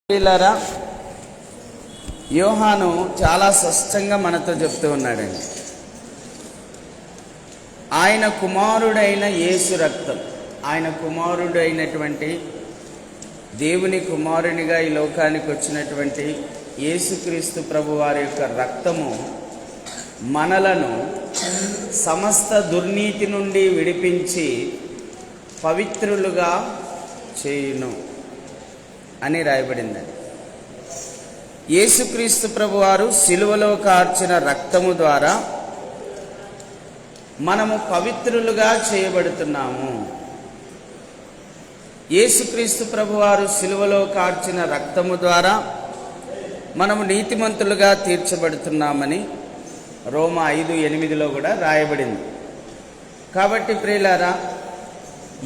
ప్రియులారా, యోహాను చాలా స్పష్టంగా మనతో చెప్తూ ఉన్నాడండి. ఆయన కుమారుడైన యేసు రక్తం, ఆయన కుమారుడైనటువంటి దేవుని కుమారునిగా ఈ లోకానికి వచ్చినటువంటి యేసుక్రీస్తు ప్రభు వారి యొక్క రక్తము మనలను సమస్త దుర్నీతి నుండి విడిపించి పవిత్రులుగా చేయును అని రాయబడిందండి. యేసుక్రీస్తు ప్రభు వారు సిలువలో కార్చిన రక్తము ద్వారా మనము పవిత్రులుగా చేయబడుతున్నాము. యేసుక్రీస్తు ప్రభు వారు సిలువలో కార్చిన రక్తము ద్వారా మనము నీతిమంతులుగా తీర్చబడుతున్నామని రోమా 5:8 కూడా రాయబడింది. కాబట్టి ప్రియులారా,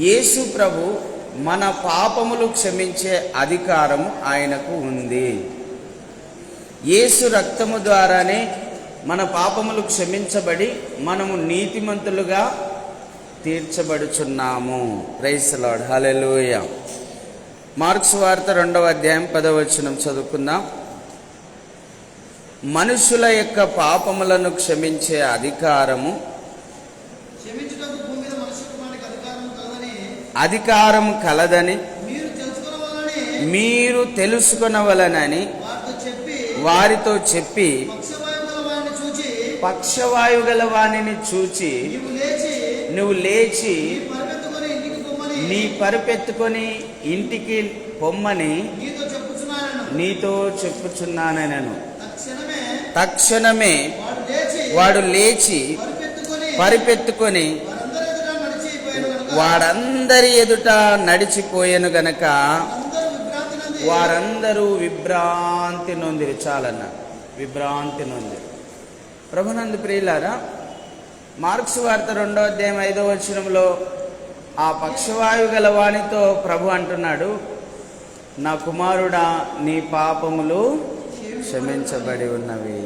యేసు ప్రభు మన పాపములు క్షమించే అధికారము ఆయనకు ఉంది. యేసు రక్తము ద్వారానే మన పాపములు క్షమించబడి మనము నీతిమంతులుగా తీర్చబడుచున్నాము. Praise the lord, hallelujah. Mark సువార్త 2వ అధ్యాయం 10వ వచనం చదువుకుందాం. మనుషుల యొక్క పాపములను క్షమించే అధికారము అధికారము కలదని మీరు తెలుసుకొనవలనని వారితో చెప్పి పక్షవాయు గల వాణిని చూచి నువ్వు లేచి నీ పరుపెత్తుకొని ఇంటికి పొమ్మని నీతో చెప్పుచున్నానెను. తక్షణమే వాడు లేచి పరిపెత్తుకొని వారందరి ఎదుట నడిచిపోయాను గనక వారందరూ విభ్రాంతి నొందిరు. చాలన్న విభ్రాంతి నొందిరు. ప్రభునందు ప్రియులారా, మార్కు సువార్త 2వ అధ్యాయం 5వ వచనంలో ఆ పక్షవాయు గల వానితో ప్రభు అంటున్నాడు, నా కుమారుడా, నీ పాపములు క్షమించబడి ఉన్నవి.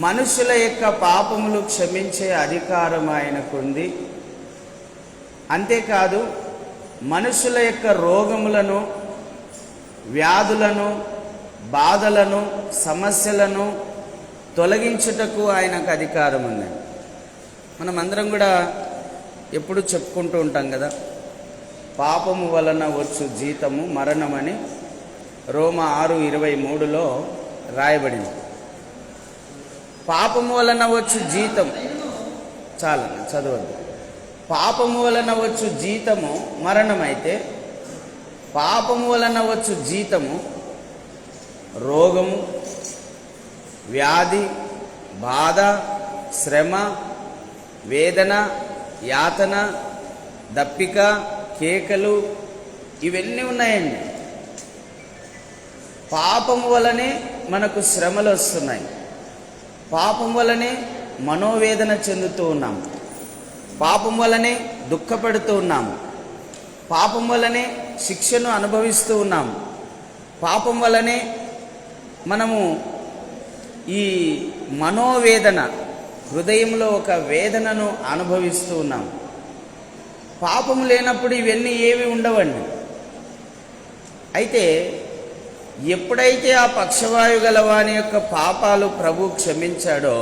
మనుషుల యొక్క పాపములు క్షమించే అధికారం ఆయనకుంది. అంతేకాదు, మనుషుల యొక్క రోగములను, వ్యాధులను, బాధలను, సమస్యలను తొలగించుటకు ఆయనకు అధికారం ఉంది. మనం అందరం కూడా ఎప్పుడు చెప్పుకుంటూ ఉంటాం కదా, పాపము వలన వచ్చు జీతము మరణమని రోమా 6:23 రాయబడింది. పాపము వలన వచ్చు జీతం, చాలా చదవద్దు. పాపము వలన వచ్చు జీతము మరణమైతే పాపము వలన వచ్చు జీతము రోగము, వ్యాధి, బాధ, శ్రమ, వేదన, యాతన, దప్పిక, కేకలు, ఇవన్నీ ఉన్నాయండి. పాపము వలనే మనకు శ్రమలు వస్తున్నాయి. పాపం వలనే మనోవేదన చెందుతూ ఉన్నాము. పాపం వలనే దుఃఖపడుతూ ఉన్నాము. పాపం వలనే శిక్షను అనుభవిస్తూ ఉన్నాము. పాపం వలనే మనము ఈ మనోవేదన, హృదయంలో ఒక వేదనను అనుభవిస్తూ ఉన్నాము. పాపము లేనప్పుడు ఇవన్నీ ఏవి ఉండవండి. అయితే ఎప్పుడైతే ఆ పక్షవాయు గలవాని యొక్క పాపాలు ప్రభు క్షమించాడో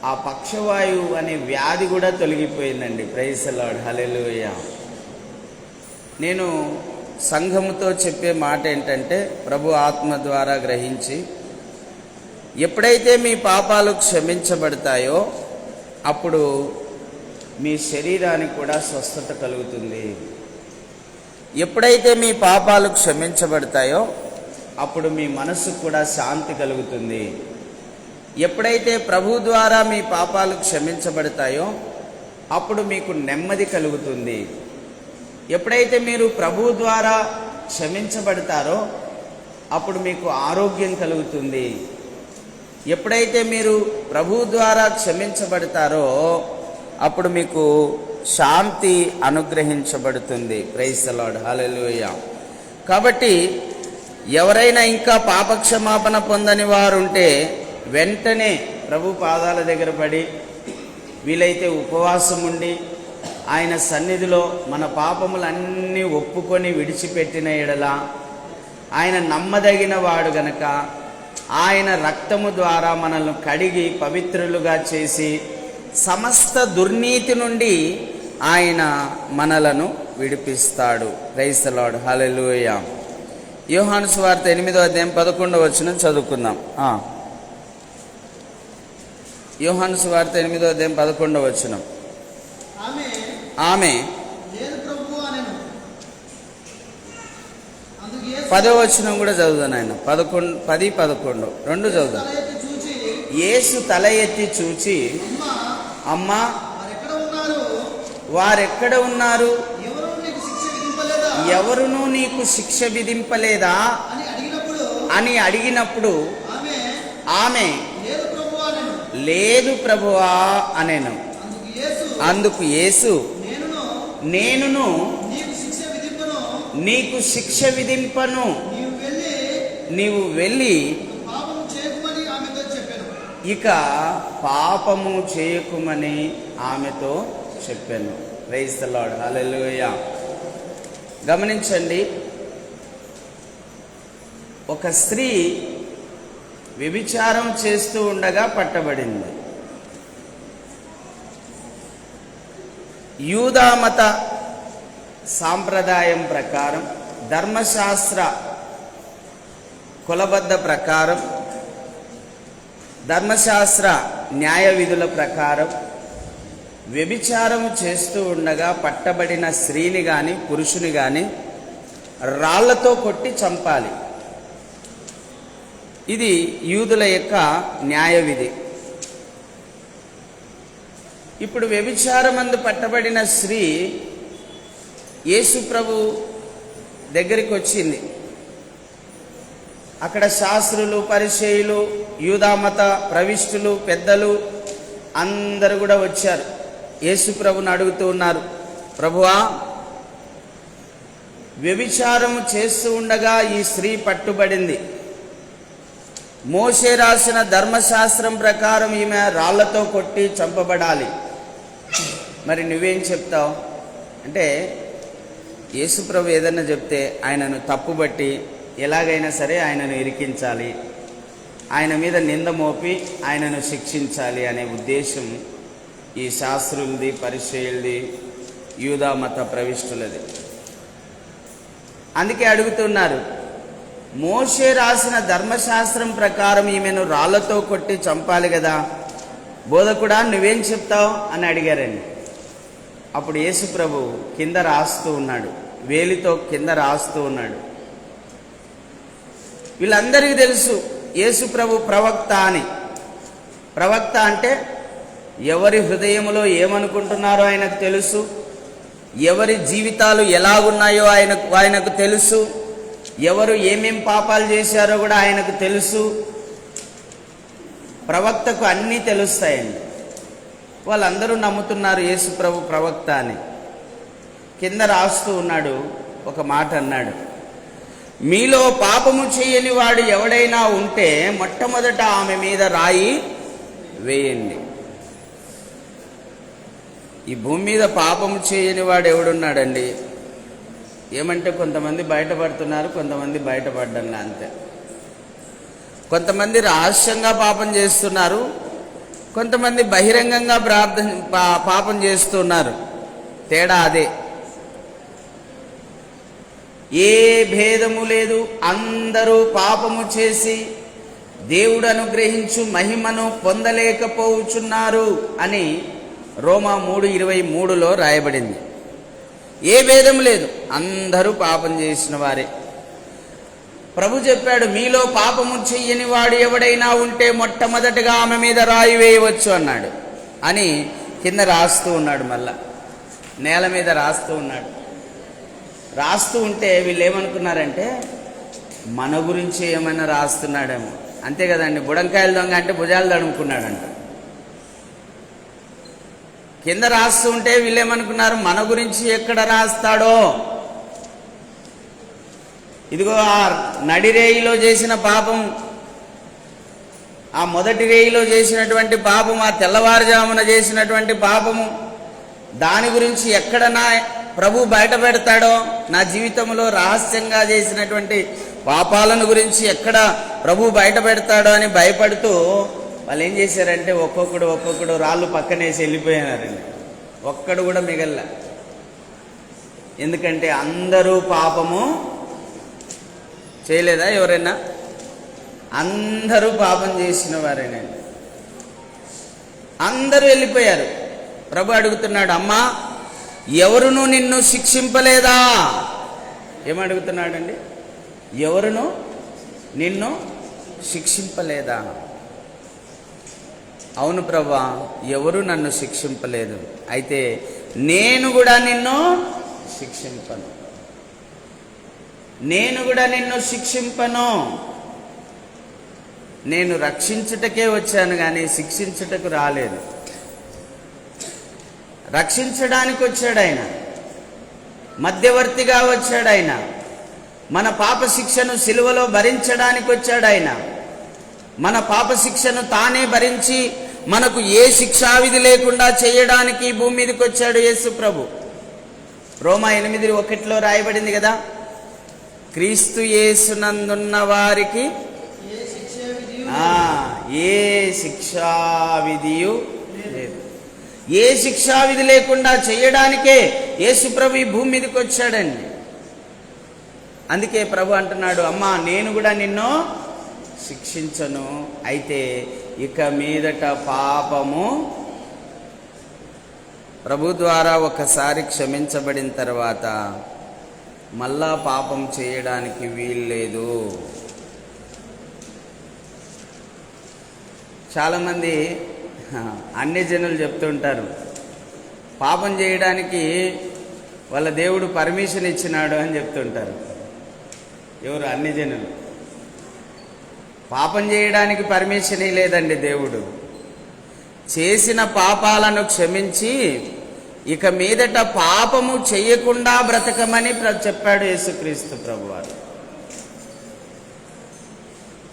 ఆ పక్షవాయు అనే వ్యాధి కూడా తొలగిపోయిందండి. ప్రైజ్ ది లార్డ్, హల్లెలూయా. నేను సంఘముతో చెప్పే మాట ఏంటంటే, ప్రభు ఆత్మ ద్వారా గ్రహించి ఎప్పుడైతే మీ పాపాలు క్షమించబడతాయో అప్పుడు మీ శరీరానికి కూడా స్వస్థత కలుగుతుంది. ఎప్పుడైతే మీ పాపాలు క్షమించబడతాయో అప్పుడు మీ మనసుకు కూడా శాంతి కలుగుతుంది. ఎప్పుడైతే ప్రభు ద్వారా మీ పాపాలు క్షమించబడతాయో అప్పుడు మీకు నెమ్మది కలుగుతుంది. ఎప్పుడైతే మీరు ప్రభు ద్వారా క్షమించబడతారో అప్పుడు మీకు ఆరోగ్యం కలుగుతుంది. ఎప్పుడైతే మీరు ప్రభు ద్వారా క్షమించబడతారో అప్పుడు మీకు శాంతి అనుగ్రహించబడుతుంది. ప్రైజ్ ది లార్డ్, హల్లెలూయా. కాబట్టి ఎవరైనా ఇంకా పాపక్షమాపణ పొందని వారుంటే వెంటనే ప్రభు పాదాల దగ్గర పడి, వీలైతే ఉపవాసం ఉండి ఆయన సన్నిధిలో మన పాపములన్నీ ఒప్పుకొని విడిచిపెట్టిన ఎడల ఆయన నమ్మదగిన వాడు గనక ఆయన రక్తము ద్వారా మనల్ని కడిగి పవిత్రులుగా చేసి సమస్త దుర్నీతి నుండి ఆయన మనలను విడిపిస్తాడు. Praise the lord. హల్లెలూయా. యోహాను సువార్త 8వ అధ్యాయం 11వ వచనం చదువుకుందాం. యోహాను సువార్త 8వ అధ్యాయం 11వ వచనం. ఆమె 10వ వచనం కూడా చదువుదాం. ఆయన 10, 11 రెండు చదువుదాం. యేసు తల ఎత్తి చూచి, అమ్మా, వారెక్కడ ఉన్నారు? ఎవరునూ నీకు శిక్ష విధింపలేదా అని అడిగినప్పుడు ఆమె, లేదు ప్రభువా అనెను. అందుకు యేసు, నేనును నీకు శిక్ష విధింపను, నీవు వెళ్ళి ఇక పాపము చేయకుమని ఆమెతో చెప్పాను. Praise the lord. హల్లెలూయా. గమనించండి, ఒక స్త్రీ వ్యభిచారం చేస్తూ ఉండగా పట్టబడింది. యూదామత సాంప్రదాయం ప్రకారం, ధర్మశాస్త్ర కులబద్ధ ప్రకారం, ధర్మశాస్త్ర న్యాయ విధుల ప్రకారం వ్యభిచారం చేస్తూ ఉండగా పట్టబడిన స్త్రీని కానీ పురుషుని కానీ రాళ్లతో కొట్టి చంపాలి. ఇది యూదుల యొక్క న్యాయ విధి. ఇప్పుడు వ్యభిచారమందు పట్టబడిన స్త్రీ యేసు ప్రభు దగ్గరికి వచ్చింది. అక్కడ శాస్త్రులు, పరిసయ్యులు, యూదామత ప్రవిష్టులు, పెద్దలు అందరూ కూడా వచ్చారు. యేసు ప్రభుని అడుగుతూ ఉన్నారు, ప్రభువా, వ్యభిచారము చేస్తూ ఉండగా ఈ స్త్రీ పట్టుబడింది. మోషే రాసిన ధర్మశాస్త్రం ప్రకారం ఈమె రాళ్లతో కొట్టి చంపబడాలి. మరి నువ్వేం చెప్తావు అంటే, యేసు ప్రభు ఏదన్నా చెప్తే ఆయనను తప్పుబట్టి ఎలాగైనా సరే ఆయనను ఇరికించాలి, ఆయన మీద నింద మోపి ఆయనను శిక్షించాలి అనే ఉద్దేశం ఈ శాస్త్రులది, పరిసయ్యులది, యూదామత ప్రవిష్టులది. అందుకే అడుగుతున్నారు, మోషే రాసిన ధర్మశాస్త్రం ప్రకారం ఈమెను రాళ్లతో కొట్టి చంపాలి కదా, బోధకుడా నువ్వేం చెప్తావు అని అడిగారండి. అప్పుడు యేసు ప్రభు కింద రాస్తూ ఉన్నాడు, వేలితో కింద రాస్తూ ఉన్నాడు. వీళ్ళందరికీ తెలుసు యేసు ప్రభు ప్రవక్త అని. ప్రవక్త అంటే ఎవరి హృదయంలో ఏమనుకుంటున్నారో ఆయనకు తెలుసు, ఎవరి జీవితాలు ఎలాగున్నాయో ఆయనకు తెలుసు, ఎవరు ఏమేం పాపాలు చేశారో కూడా ఆయనకు తెలుసు. ప్రవక్తకు అన్నీ తెలుస్తాయండి. వాళ్ళందరూ నమ్ముతున్నారు యేసు ప్రభు ప్రవక్త అని. కింద రాస్తూ ఉన్నాడు, ఒక మాట అన్నాడు, మీలో పాపము చేయని వాడు ఎవడైనా ఉంటే మొట్టమొదట ఆమె మీద రాయి వేయండి. ఈ భూమి మీద పాపము చేయని వాడు ఎవడున్నాడండి? ఏమంటే కొంతమంది బయటపడుతున్నారు, కొంతమంది బయటపడ్డంలా అంతే. కొంతమంది రహస్యంగా పాపం చేస్తున్నారు, కొంతమంది బహిరంగంగా పాపం చేస్తున్నారు. తేడా అదే. ఏ భేదము లేదు, అందరూ పాపము చేసి దేవుడు అనుగ్రహించు మహిమను పొందలేకపోవచ్చున్నారు అని రోమా 3:23లో రాయబడింది. ఏ భేదం లేదు, అందరూ పాపం చేసిన వారే. ప్రభు చెప్పాడు, మీలో పాపము చెయ్యని వాడు ఎవడైనా ఉంటే మొట్టమొదటిగా ఆమె మీద రాయి వేయవచ్చు అన్నాడు అని కింద రాస్తూ ఉన్నాడు. మళ్ళా నేల మీద రాస్తూ ఉన్నాడు. రాస్తూ ఉంటే వీళ్ళు ఏమనుకున్నారంటే మన గురించి ఏమైనా రాస్తున్నాడేమో. అంతే కదండి, బుడంకాయలు దొంగ అంటే భుజాలు తడుముకున్నాడంట. కింద రాస్తూ ఉంటే వీళ్ళేమనుకున్నారు, మన గురించి ఎక్కడ రాస్తాడో. ఇదిగో ఆ నడి రేయిలో చేసిన పాపం, ఆ మొదటి రేయిలో చేసినటువంటి పాపం, ఆ తెల్లవారుజామున చేసినటువంటి పాపము, దాని గురించి ఎక్కడ నా ప్రభు బయట పెడతాడో, నా జీవితంలో రహస్యంగా చేసినటువంటి పాపాలను గురించి ఎక్కడ ప్రభు బయట పెడతాడో అని భయపడుతూ వాళ్ళు ఏం చేశారంటే ఒక్కొక్కడు రాళ్ళు పక్కనేసి వెళ్ళిపోయినారండి. ఒక్కడు కూడా మిగల్ల. ఎందుకంటే అందరూ పాపము చేయలేదా? ఎవరైనా అందరూ పాపం చేసిన వారేనండి. అందరూ వెళ్ళిపోయారు. ప్రభు అడుగుతున్నాడు, అమ్మా ఎవరును నిన్ను శిక్షింపలేదా? ఏమడుగుతున్నాడండి? ఎవరును నిన్ను శిక్షింపలేదా? అవును ప్రభువా, ఎవరు నన్ను శిక్షింపలేదు. అయితే నేను కూడా నిన్ను శిక్షింపను. నేను కూడా నిన్ను శిక్షింపను. నేను రక్షించుటకే వచ్చాను కానీ శిక్షించుటకు రాలేదు. రక్షించడానికి వచ్చాడు ఆయన, మధ్యవర్తిగా వచ్చాడు ఆయన, మన పాప శిక్షను సిలువలో భరించడానికి వచ్చాడు ఆయన. మన పాప శిక్షను తానే భరించి మనకు ఏ శిక్షావిధి లేకుండా చేయడానికి భూమి మీదకి వచ్చాడు యేసు ప్రభు. రోమా 8:1 రాయబడింది కదా, క్రీస్తు యేసునందున్న వారికి ఏ శిక్షావిధియు లేదు. ఏ శిక్షావిధి లేకుండా చేయడానికే యేసు ప్రభు ఈ భూమి మీదకి వచ్చాడండి. అందుకే ప్రభు అంటున్నాడు, అమ్మా నేను కూడా నిన్ను శిక్షించను. అయితే ఇక మీదట పాపము ప్రభు ద్వారా ఒకసారి క్షమించబడిన తర్వాత మళ్ళా పాపం చేయడానికి వీల్లేదు. చాలామంది అన్ని జనులు చెప్తుంటారు, పాపం చేయడానికి వాళ్ళ దేవుడు పర్మిషన్ ఇచ్చినాడు అని చెప్తుంటారు. ఎవరు? అన్ని జనులు. పాపం చేయడానికి పర్మిషన్ లేదండి దేవుడు. చేసిన పాపాలను క్షమించి ఇక మీదట పాపము చెయ్యకుండా బ్రతకమని చెప్పాడు యేసుక్రీస్తు ప్రభువారు.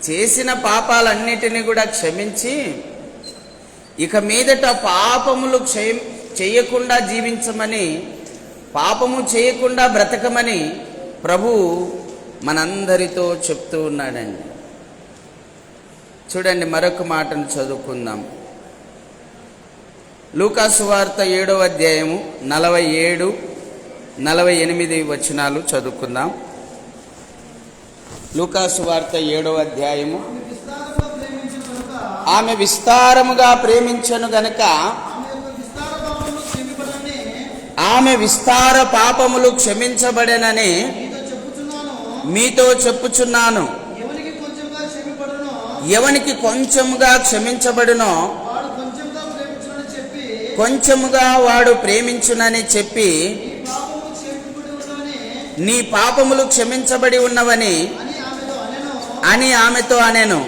చేసిన పాపాలన్నిటినీ కూడా క్షమించి ఇక మీదట పాపములు చేయకుండా జీవించమని, పాపము చేయకుండా బ్రతకమని ప్రభు మనందరితో చెప్తూ ఉన్నాడండి. చూడండి, మరొక మాటను చదువుకుందాం. లూకా సువార్త 7వ అధ్యాయము 47, 48 వచనాలు చదువుకుందాం. లూకా సువార్త 7వ అధ్యాయము. ఆమె విస్తారముగా ప్రేమించను గనుక ఆమె విస్తార పాపములు క్షమించబడెనని మీతో చెప్పుచున్నాను. ఎవనికి కొంచెముగా క్షమించబడునో కొంచెముగా వాడు ప్రేమించునని చెప్పి నీ పాపములు క్షమించబడి ఉన్నవని అని ఆమెతో అనెను.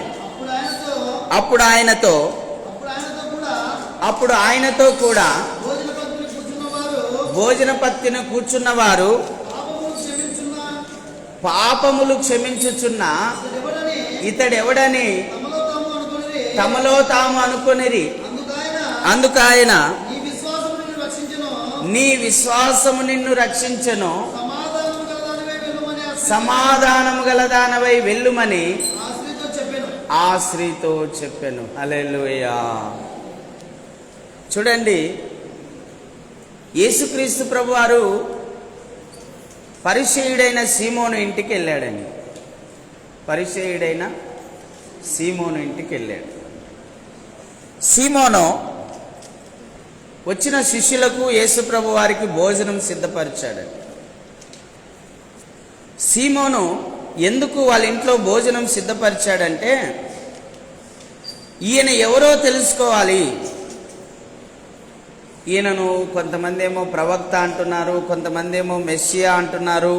అప్పుడు ఆయనతో కూడా భోజన పత్తిని కూర్చున్నవారు పాపములు క్షమించుచున్న ఇతడెవడని తమలో తాము అనుకొనిరి. అందుకాయన నీ విశ్వాసము నిన్ను రక్షించెను, సమాధానము గలదానవై వెళ్ళుమని ఆ స్త్రీతో చెప్పెను. హల్లెలూయా. చూడండి, యేసుక్రీస్తు ప్రభువారు పరిసయ్యుడైన సీమోను ఇంటికి వెళ్ళాడని. పరిసయ్యుడైన సీమోను ఇంటికి వెళ్ళాడు. సీమోను వచ్చిన శిష్యులకు యేసు ప్రభు వారికి భోజనం సిద్ధపరిచాడు. సీమోను ఎందుకు వాళ్ళ ఇంట్లో భోజనం సిద్ధపరిచాడంటే, ఈయన ఎవరో తెలుసుకోవాలి. ఈయనను కొంతమంది ఏమో ప్రవక్త అంటున్నారు, కొంతమంది ఏమో మెస్సియా అంటున్నారు,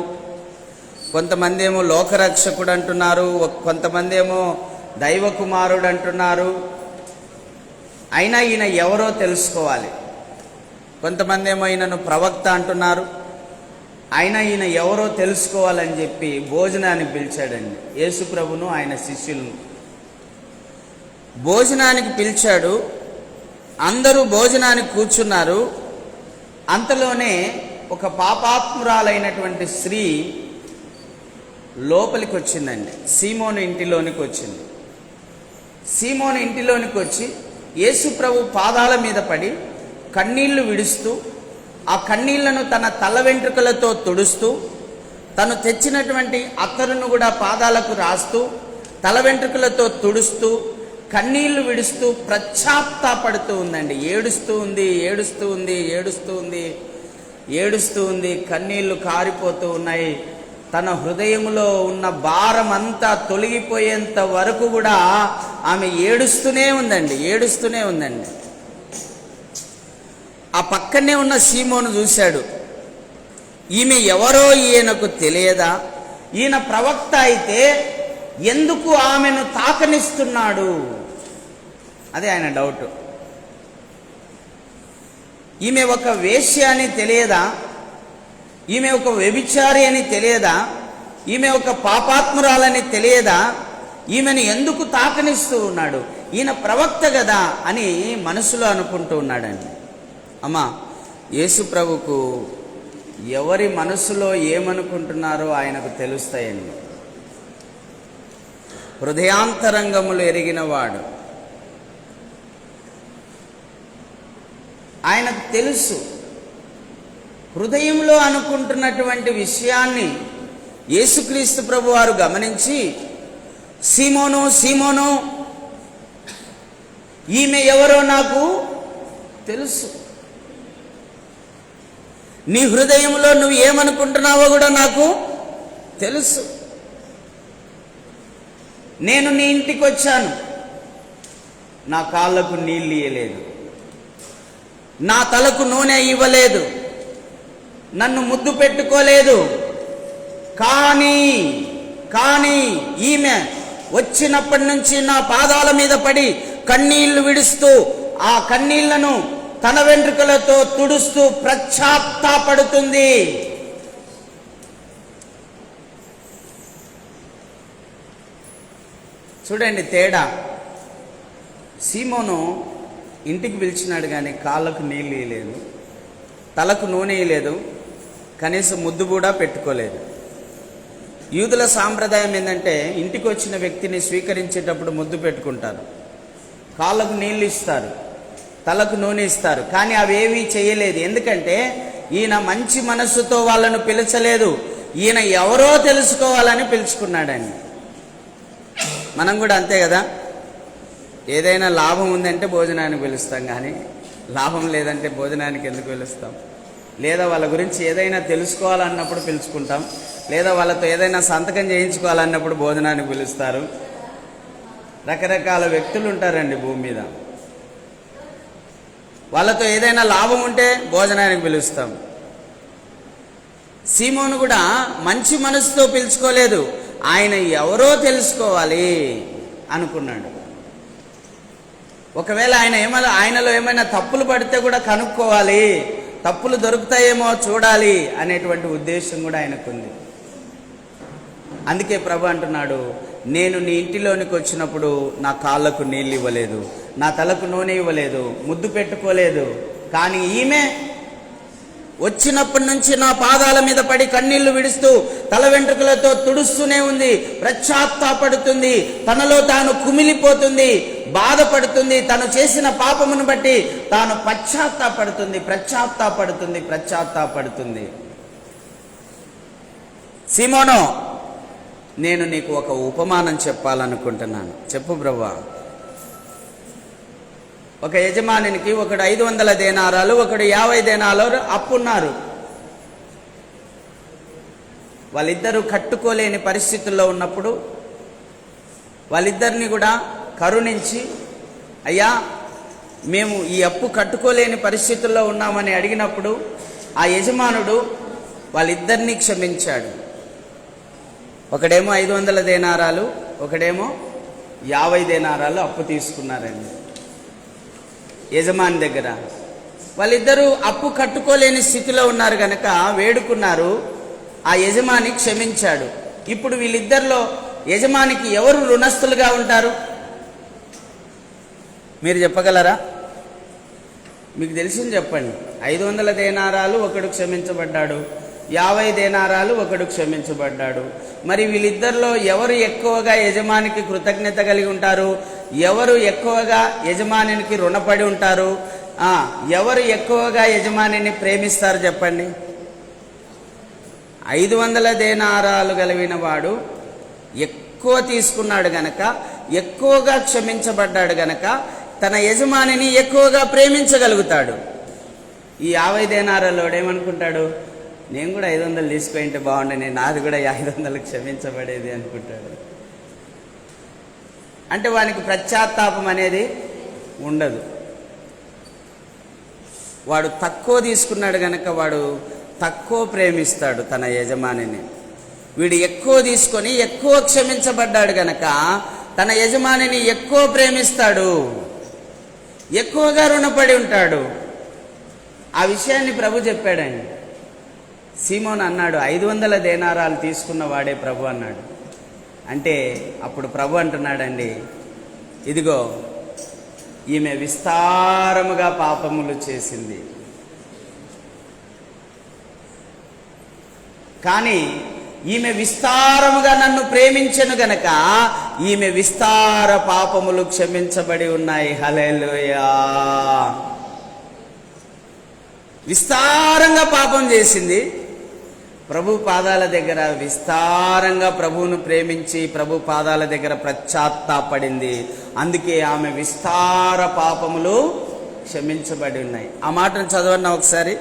కొంతమంది ఏమో లోకరక్షకుడు అంటున్నారు, కొంతమంది ఏమో దైవ కుమారుడు అంటున్నారు. అయినా ఈయన ఎవరో తెలుసుకోవాలి. కొంతమంది ఏమో ఈయనను ప్రవక్త అంటున్నారు, అయినా ఈయన ఎవరో తెలుసుకోవాలని చెప్పి భోజనానికి పిలిచాడండి యేసు ప్రభును ఆయన శిష్యులను. భోజనానికి పిలిచాడు. అందరూ భోజనానికి కూర్చున్నారు. అంతలోనే ఒక పాపాత్మురాలైనటువంటి స్త్రీ లోపలికి వచ్చిందండి. సీమోను ఇంటిలోనికి వచ్చింది. సీమోను ఇంటిలోనికి వచ్చి యేసు ప్రభు పాదాల మీద పడి కన్నీళ్లు విడుస్తూ, ఆ కన్నీళ్లను తన తల వెంట్రుకలతో తుడుస్తూ, తను తెచ్చినటువంటి అత్తరును కూడా పాదాలకు రాస్తూ, తల వెంట్రుకలతో తుడుస్తూ, కన్నీళ్లు విడుస్తూ పశ్చాత్తాపడుతూ ఉందండి. ఏడుస్తూ ఉంది. కన్నీళ్లు కారిపోతూ ఉన్నాయి. తన హృదయంలో ఉన్న భారం అంతా తొలగిపోయేంత వరకు కూడా ఆమె ఏడుస్తూనే ఉందండి. ఆ పక్కనే ఉన్న సీమోను చూశాడు. ఈమె ఎవరో ఈయనకు తెలియదా? ఈయన ప్రవక్త అయితే ఎందుకు ఆమెను తాకనిస్తున్నాడు? అదే ఆయన డౌట్. ఈమె ఒక వేశ్య అని తెలియదా? ఈమె ఒక వ్యభిచారి అని తెలియదా? ఈమె ఒక పాపాత్మురాలని తెలియదా? ఈమెను ఎందుకు తాకనిస్తూ ఉన్నాడు? ఈయన ప్రవక్త కదా అని మనసులో అనుకుంటూ ఉన్నాడండి. అమ్మా, యేసు ప్రభుకు ఎవరి మనసులో ఏమనుకుంటున్నారో ఆయనకు తెలుస్తాయండి. హృదయాంతరంగములు ఎరిగిన వాడు. ఆయనకు తెలుసు. హృదయంలో అనుకుంటున్నటువంటి విషయాన్ని యేసుక్రీస్తు ప్రభు వారు గమనించి, సీమోను, ఈమె ఎవరో నాకు తెలుసు. నీ హృదయంలో నువ్వు ఏమనుకుంటున్నావో కూడా నాకు తెలుసు. నేను నీ ఇంటికి వచ్చాను, నా కాళ్ళకు నీళ్ళు ఇయ్యలేదు, నా తలకు నూనె ఇవ్వలేదు, నన్ను ముద్దు పెట్టుకోలేదు. కానీ ఈమె వచ్చినప్పటి నుంచి నా పాదాల మీద పడి కన్నీళ్లు విడుస్తూ, ఆ కన్నీళ్లను తన వెంట్రుకలతో తుడుస్తూ పశ్చాత్తాపడుతుంది. చూడండి తేడా. సీమోను ఇంటికి పిలిచినాడు కానీ కాళ్ళకు నీళ్ళు ఇయ్యలేదు, తలకు నూనె ఇయ్యలేదు, కనీసం ముద్దు కూడా పెట్టుకోలేదు. యూదుల సాంప్రదాయం ఏంటంటే ఇంటికి వచ్చిన వ్యక్తిని స్వీకరించేటప్పుడు ముద్దు పెట్టుకుంటారు, కాళ్ళకు నీళ్ళు ఇస్తారు, తలకు నూనె ఇస్తారు. కానీ అవేవీ చేయలేదు. ఎందుకంటే ఈయన మంచి మనస్సుతో వాళ్ళను పిలిచలేదు, ఈయన ఎవరో తెలుసుకోవాలని పిలుచుకున్నాడండి. మనం కూడా అంతే కదా. ఏదైనా లాభం ఉందంటే భోజనానికి పిలుస్తాం, కానీ లాభం లేదంటే భోజనానికి ఎందుకు పిలుస్తాం? లేదా వాళ్ళ గురించి ఏదైనా తెలుసుకోవాలన్నప్పుడు పిలుచుకుంటాం, లేదా వాళ్ళతో ఏదైనా సంతకం చేయించుకోవాలన్నప్పుడు భోజనానికి పిలుస్తారు. రకరకాల వ్యక్తులు ఉంటారండి భూమి మీద. వాళ్ళతో ఏదైనా లాభం ఉంటే భోజనానికి పిలుస్తాం. సీమోను కూడా మంచి మనసుతో పిలుచుకోలేదు, ఆయన ఎవరో తెలుసుకోవాలి అనుకున్నాడు. ఒకవేళ ఆయనలో ఏమైనా తప్పులు పడితే కూడా కనుక్కోవాలి, తప్పులు దొరుకుతాయేమో చూడాలి అనేటువంటి ఉద్దేశం కూడా ఆయనకుంది. అందుకే ప్రభు అంటున్నాడు, నేను నీ ఇంటిలోనికి వచ్చినప్పుడు నా కాళ్ళకు నీళ్ళు ఇవ్వలేదు, నా తలకు నూనె ఇవ్వలేదు, ముద్దు పెట్టుకోలేదు. కానీ ఈమె వచ్చినప్పటి నుంచి నా పాదాల మీద పడి కన్నీళ్లు విడుస్తూ తల వెంట్రుకలతో తుడుస్తూనే ఉంది, పశ్చాత్తాపడుతుంది, తనలో తాను కుమిలిపోతుంది, బాధపడుతుంది, తను చేసిన పాపమును బట్టి తాను పశ్చాత్తాపడుతుంది. సీమోను, నేను నీకు ఒక ఉపమానం చెప్పాలనుకుంటున్నాను. చెప్పు ప్రభువా. ఒక యజమానికి ఒకడు 500 దేనారాలు, ఒకడు 50 దేనారాలు అప్పున్నారు. వాళ్ళిద్దరూ కట్టుకోలేని పరిస్థితుల్లో ఉన్నప్పుడు వాళ్ళిద్దరిని కూడా కరుణించి, అయ్యా మేము ఈ అప్పు కట్టుకోలేని పరిస్థితుల్లో ఉన్నామని అడిగినప్పుడు ఆ యజమానుడు వాళ్ళిద్దరినీ క్షమించాడు. ఒకడేమో 500 దేనారాలు, ఒకడేమో 50 దేనారాలు అప్పు తీసుకున్నారండి యజమాని దగ్గర. వాళ్ళిద్దరూ అప్పు కట్టుకోలేని స్థితిలో ఉన్నారు కనుక వేడుకున్నారు, ఆ యజమాని క్షమించాడు. ఇప్పుడు వీళ్ళిద్దరిలో యజమానికి ఎవరు రుణస్థులుగా ఉంటారు? మీరు చెప్పగలరా? మీకు తెలిసింది చెప్పండి. 500 దేనారాలు ఒకడు క్షమించబడ్డాడు, 50 దేనారాలు ఒకడు క్షమించబడ్డాడు. మరి వీళ్ళిద్దరిలో ఎవరు ఎక్కువగా యజమానికి కృతజ్ఞత కలిగి ఉంటారు? ఎవరు ఎక్కువగా యజమానికి రుణపడి ఉంటారు? ఎవరు ఎక్కువగా యజమానిని ప్రేమిస్తారు చెప్పండి? 500 దేనారాలు కలిగిన వాడు ఎక్కువ తీసుకున్నాడు గనక, ఎక్కువగా క్షమించబడ్డాడు గనక తన యజమానిని ఎక్కువగా ప్రేమించగలుగుతాడు. ఈ 50 దేనారాలోడు ఏమనుకుంటాడు? నేను కూడా 500 తీసుకుంటే బాగుండే, నాది కూడా 500 క్షమించబడేది అనుకుంటాడు. అంటే వానికి పశ్చాత్తాపం అనేది ఉండదు. వాడు తక్కువ తీసుకున్నాడు గనక వాడు తక్కువ ప్రేమిస్తాడు తన యజమానిని. వీడు ఎక్కువ తీసుకొని ఎక్కువ క్షమించబడ్డాడు గనక తన యజమానిని ఎక్కువ ప్రేమిస్తాడు, ఎక్కువగా రుణపడి ఉంటాడు. ఆ విషయాన్ని ప్రభు చెప్పాడండి. సీమోన్ అన్నాడు, 500 దేనారాలు తీసుకున్న వాడే ప్రభు అన్నాడు. అంటే అప్పుడు ప్రభు అంటున్నాడండి, ఇదిగో ఈమె విస్తారముగా పాపములు చేసింది, కానీ ఈమె విస్తారముగా నన్ను ప్రేమించెను గనక ఈమె విస్తార పాపములు క్షమించబడి ఉన్నాయి. హల్లెలూయా. విస్తారంగా పాపం చేసింది, ప్రభు పాదాల దగ్గర విస్తారంగా ప్రభువును ప్రేమించి ప్రభు పాదాల దగ్గర పశ్చాత్తాపడింది. అందుకే ఆమె విస్తార పాపములు క్షమించబడి ఉన్నాయి. ఆ మాటను చదవన్నా ఒకసారి.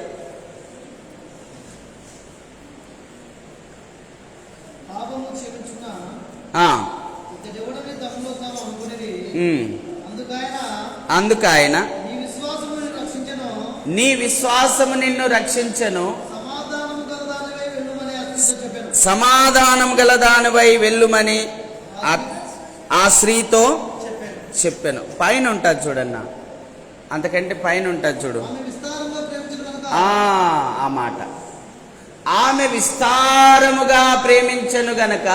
అందుకైన నీ విశ్వాసము నిన్ను రక్షించెను, సమాధానం గల దానివై వెళ్ళుమని ఆ స్త్రీతో చెప్పాను. పైన ఉంటుంది చూడన్నా, అంతకంటే పైన ఉంటుంది చూడు ఆ మాట. ఆమె విస్తారముగా ప్రేమించెను గనక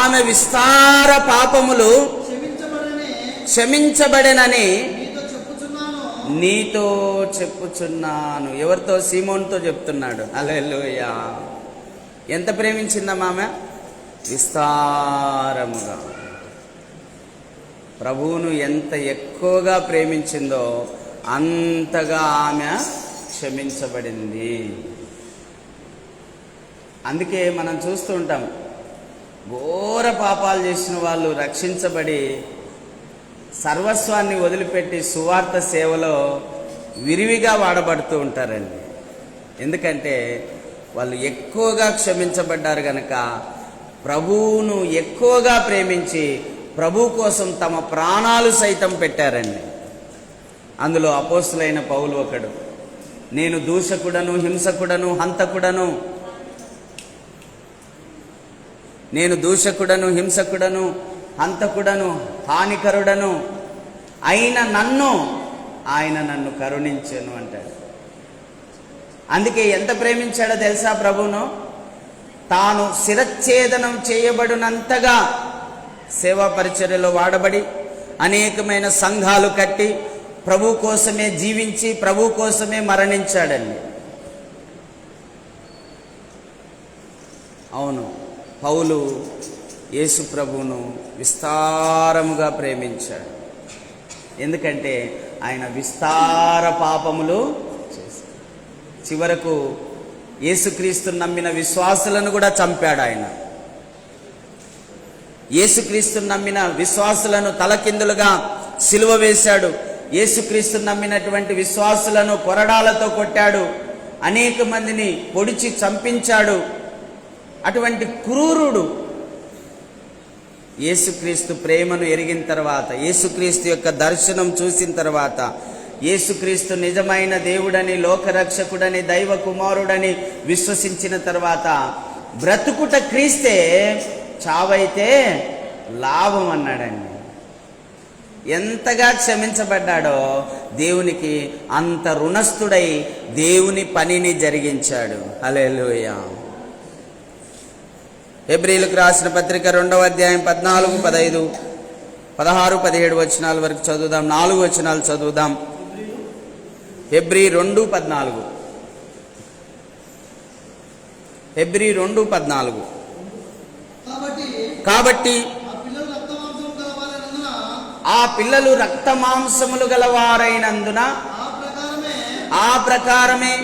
ఆమె విస్తార పాపములు క్షమించబడెనని నీతో చెప్పుచున్నాను. ఎవరితో? సీమోన్తో చెప్తున్నాడు. హల్లెలూయా. ఎంత ప్రేమించిందమ్మా ఆమె? విస్తారముగా. ప్రభువును ఎంత ఎక్కువగా ప్రేమించిందో అంతగా ఆమె క్షమించబడింది. అందుకే మనం చూస్తూ ఉంటాం, ఘోర పాపాలు చేసిన వాళ్ళు రక్షించబడి సర్వస్వాన్ని వదిలిపెట్టి సువార్త సేవలో విరివిగా వాడబడుతూ ఉంటారండి. ఎందుకంటే వాళ్ళు ఎక్కువగా క్షమించబడ్డారు గనక ప్రభువును ఎక్కువగా ప్రేమించి ప్రభు కోసం తమ ప్రాణాలు సైతం పెట్టారండి. అందులో అపోస్తులైన పౌలు ఒకడు. నేను దూషకుడను, హింసకుడను, హంతకుడను, నేను దూషకుడను, హింసకుడను, హంతకుడను, హానికరుడను అయిన ఆయన నన్ను కరుణించెను అంటాడు. అందుకే ఎంత ప్రేమించాడో తెలుసా ప్రభువును? తాను శిరచ్ఛేదనం చేయబడినంతగా సేవా పరిచర్యలో వాడబడి అనేకమైన సంఘాలు కట్టి ప్రభు కోసమే జీవించి ప్రభు కోసమే మరణించాడండి. అవును, పౌలు యేసు ప్రభువును విస్తారముగా ప్రేమించాడు. ఎందుకంటే ఆయన విస్తార పాపములు చేశాడు. చివరకు యేసుక్రీస్తును నమ్మిన విశ్వాసులను కూడా చంపాడు ఆయన. యేసుక్రీస్తును నమ్మిన విశ్వాసులను తలకిందులుగా సిలువ వేశాడు. యేసుక్రీస్తును నమ్మినటువంటి విశ్వాసులను కొరడాలతో కొట్టాడు. అనేక మందిని పొడిచి చంపించాడు. అటువంటి క్రూరుడు యేసుక్రీస్తు ప్రేమను ఎరిగిన తర్వాత, యేసుక్రీస్తు యొక్క దర్శనం చూసిన తర్వాత, యేసుక్రీస్తు నిజమైన దేవుడని, లోకరక్షకుడని, దైవ కుమారుడని విశ్వసించిన తర్వాత బ్రతుకుట క్రీస్తే, చావైతే లాభం అన్నాడండి. ఎంతగా క్షమించబడ్డాడో దేవునికి అంత రుణస్థుడై దేవుని పనిని జరిగించాడు. హల్లెలూయా. హెబ్రీయులకు రాసిన పత్రిక 2వ అధ్యాయం 14-15 16, 17 వచనాల వరకు చదువుదాం. 4 వచనాలు చదువుదాం. హెబ్రీ 2:14. హెబ్రీ 2:14. కాబట్టి ఆ పిల్లలు రక్త మాంసములు గలవారైనందున ఆ ప్రకారమే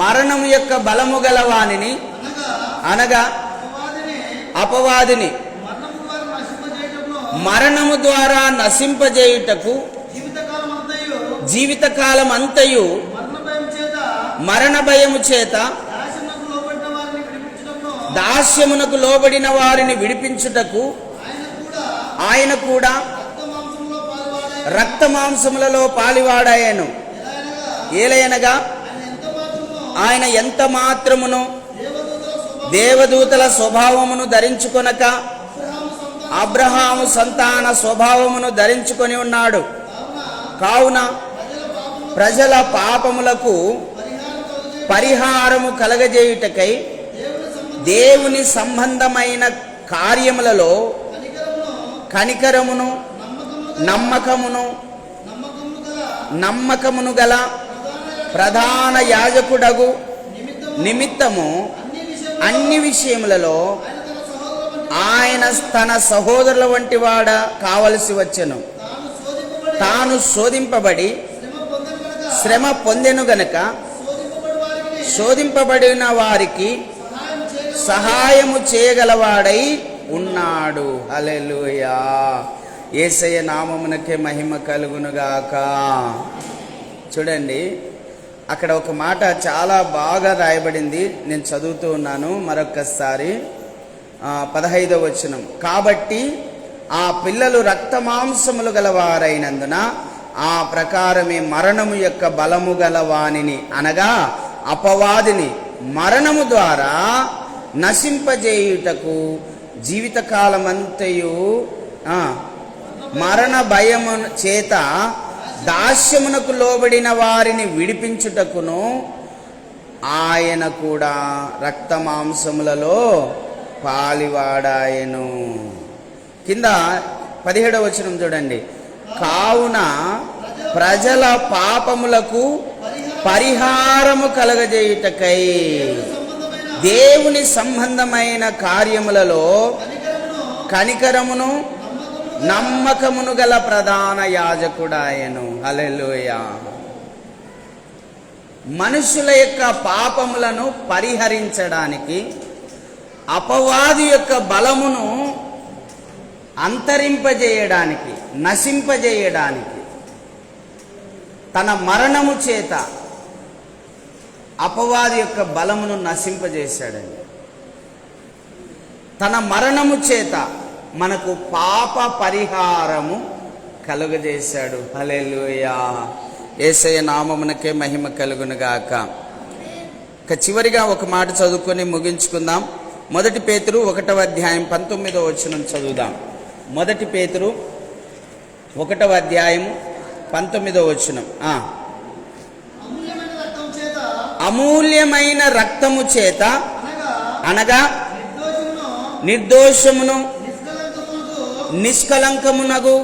మరణం యొక్క బలము గలవానిని అనగా అపవాదిని మరణము ద్వారా నశింపజేయుటకు జీవితకాలం అంతయు మరణ భయము చేత దాస్యమునకు లోబడిన వారిని విడిపించుటకు ఆయన కూడా రక్త మాంసములలో పాలివాడాయను. ఏలయనగా ఆయన ఎంత మాత్రమును దేవదూతల స్వభావమును ధరించుకొనక అబ్రహాము సంతాన స్వభావమును ధరించుకొని ఉన్నాడు. కావున ప్రజల పాపములకు పరిహారము కలగజేయుటకై దేవుని సంబంధమైన కార్యములలో కనికరమును నమ్మకమును గల ప్రధాన యాజకుడగు నిమిత్తము అన్ని విషయములలో ఆయన తన సహోదరుల వంటి వాడ కావలసి వచ్చెను. తాను శోధింపబడి శ్రమ పొందెను గనక శోధింపబడిన వారికి సహాయము చేయగలవాడై ఉన్నాడు. హల్లెలూయా. యేసయ్య నామమునకే మహిమ కలుగునుగాక. చూడండి, అక్కడ ఒక మాట చాలా బాగా రాయబడింది. నేను చదువుతూ ఉన్నాను మరొకసారి. 15వ వచనం. కాబట్టి ఆ పిల్లలు రక్త మాంసములు గలవారైనందున ఆ ప్రకారమే మరణము యొక్క బలము గలవానిని అనగా అపవాదిని మరణము ద్వారా నశింపజేయుటకు జీవితకాలమంతయు మరణ భయము చేత దాస్యమునకు లోబడిన వారిని విడిపించుటకును ఆయన కూడా రక్త మాంసములలో పాలివాడాయను. కింద 17వ వచనం చూడండి. కావున ప్రజల పాపములకు పరిహారము కలగజేయుటకై దేవుని సంబంధమైన కార్యములలో కనికరమును నమ్మకమును గల ప్రధాన యాజకుడాయను. హల్లెలూయా. మనుషుల యొక్క పాపములను పరిహరించడానికి అపవాది యొక్క బలమును అంతరింపజేయడానికి నశింపజేయడానికి తన మరణము చేత అపవాది యొక్క బలమును నశింపజేశాడండి. తన మరణము చేత మనకు పాప పరిహారము కలుగజేశాడు. హల్లెలూయా. యేసయ్య నామమునకే మహిమ కలుగునుగాక. ఇక చివరిగా ఒక మాట చదువుకొని ముగించుకుందాం. 1 పేతురు 1వ అధ్యాయం 19వ వచనం చదువుదాం. 1 పేతురు 1వ అధ్యాయం 19వ వచనం. అమూల్యమైన రక్తము చేత అనగా నిర్దోషమును నిష్కలంకమునగు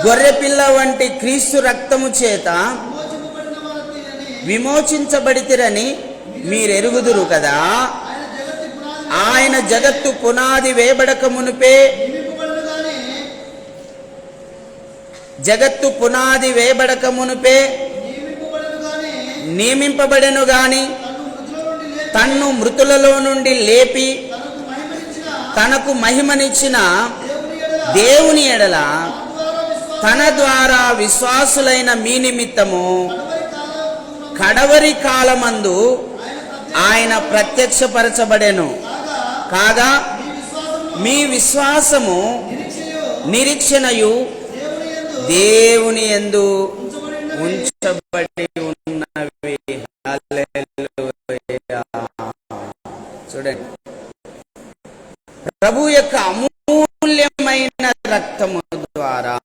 గొర్రెపిల్ల వంటి క్రీస్తు రక్తము చేత విమోచించబడితిరని మీరెరుగుదురు కదా. ఆయన జగత్తు పునాది వేయబడక మునుపే నియమింపబడెను గాని తన్ను మృతులలో నుండి లేపి తనకు మహిమనిచ్చిన దేవుని ఎడల తన ద్వారా విశ్వాసులైన మీ నిమిత్తము కడవరి కాలమందు ఆయన ప్రత్యక్షపరచబడెను. కాగా మీ విశ్వాసము నిరీక్షణయు దేవుని యందు ఉంచబడి ఉన్నవి. హల్లెలూయా. చూడండి, ప్రభు యొక్క అమూల్యమైన రక్తము ద్వారా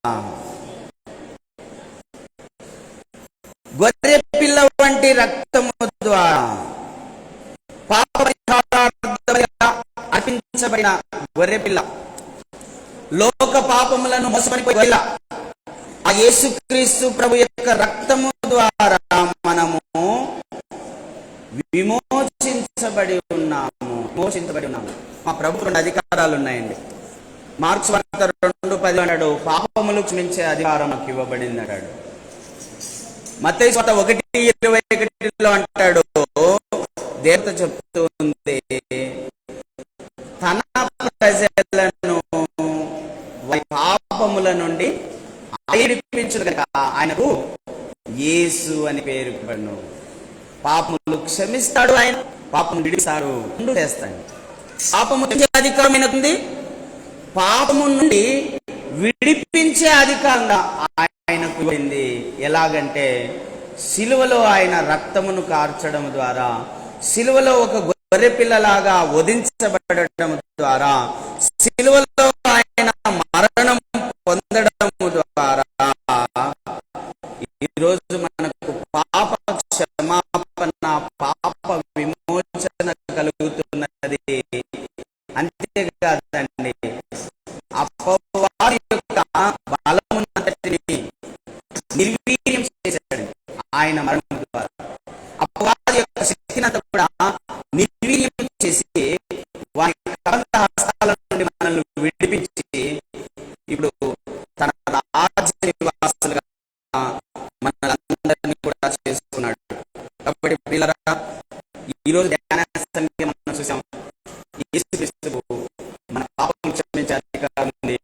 గొర్రె పిల్ల వంటి రక్తము ద్వారా పాప పరిహారార్థముగా అర్పించబడిన గొర్రెపిల్ల, లోక పాపములను మోసుకొని పోయిన ఆ యేసుక్రీస్తు ప్రభు యొక్క రక్తము ద్వారా మనము విమోచించబడి ఉన్నాము. మా ప్రభుత్వ 2 అధికారాలు ఉన్నాయండి. మార్క్స్ వార్త 2:10 అన్నాడు, పాపములు క్షమించే అధికారం నాకు ఇవ్వబడింది అన్నాడు. మత్తయి వార్త 1:21 అంటాడు, దేవత చెప్తుంది తన ప్రజలను వారి పాపముల నుండి విడిపించును కనుక ఆయనకు యేసు అని పేరు పెట్టను. పాపములు క్షమిస్తాడు, ఆయన పాపము విడిస్తాడు, రెండు చేస్తాడు. పాపము అధికారం ఆయనకుంది, పాపము నుండి విడిపించే అధికారంగా ఆయనకు ఇవ్వబడింది. ఎలాగంటే సిలువలో ఆయన రక్తమును కార్చడం ద్వారా, సిలువలో ఒక గొర్రెపిల్లలాగా వధించబడడం ద్వారా, సిలువలో ఆయన మరణం పొందడం ద్వారా ఈరోజు మనకు పాప క్షమాపణ, పాప విమోచన కలుగుతున్నది. అంతేకాదండి, అపవాది యొక్క బలమునంతటిని నిర్వీర్యం చేశాడు ఆయన మరణం ద్వారా. అపవాది యొక్క శక్తినంతా కూడా నిర్వీర్యం చేసి వారి కబంధ హస్తాల నుండి మనల్ని విడిపించి ఇప్పుడు తన రాజ్య నివాసులుగా మనలందరినీ కూడా చేసుకున్నాడు. కాబట్టి పిల్లరా, ఈరోజు ధ్యానాన్ని మనం చూసాం. యేసుక్రీస్తుకు మన పాపం క్షమించే అధికారం ఉంది,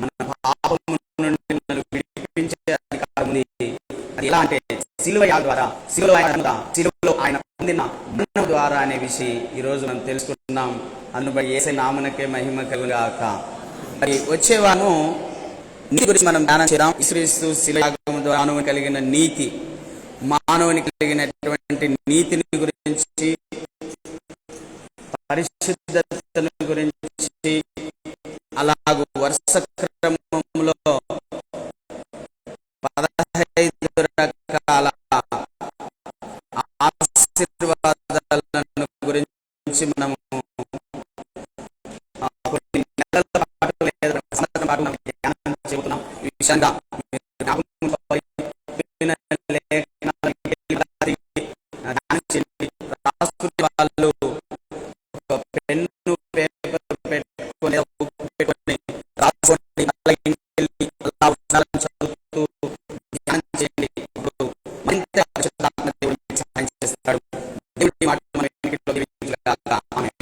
మన పాపం నుండి మనల్ని విడిపించే అధికారం ఉంది. అది ఎలా అంటే సిలువ ద్వారా, సిలువలో ఆయన పొందిన మరణం ద్వారా అనే విషయం ఈరోజు మనం తెలుసుకుంటున్నాం. అందుబట్టి యేసయ్య నామమునకే మహిమ కలుగుగాక. మరి వచ్చేవాను నీతి గురించి మనం ధ్యానం చేద్దాం. యేసుక్రీస్తు శిలయాగము ద్వారా మానవునికి కలిగిన నీతి, మానవునికి కలిగినటువంటి నీతిని గురించి, పరిశుద్ధతను గురించి, అలాగూ వరుస క్రమంలో 15 రకాల ఆశీర్వాదాలను గురించి మనము కొన్ని నెలల పాటు లేదా సంవత్సరం పాటు ధ్యానం చెబుతున్నాం. ఈ విషయంగా వాళ్ళు ఒక పెన్ను పేపర్ పెట్టుకొని పెట్టుకొని రాసుకోండి, చదువుతూ ధ్యానం చేయండి. ఇప్పుడు మరింత పరిశుద్ధాత్మ దేవుడు సహాయం చేస్తాడు. దేవుడి మాట మన ఇంటిలో దీవించుగాక. ఆమేన్.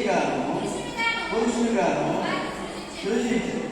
స్త్రీగాను పురుషునిగాను సృజించను.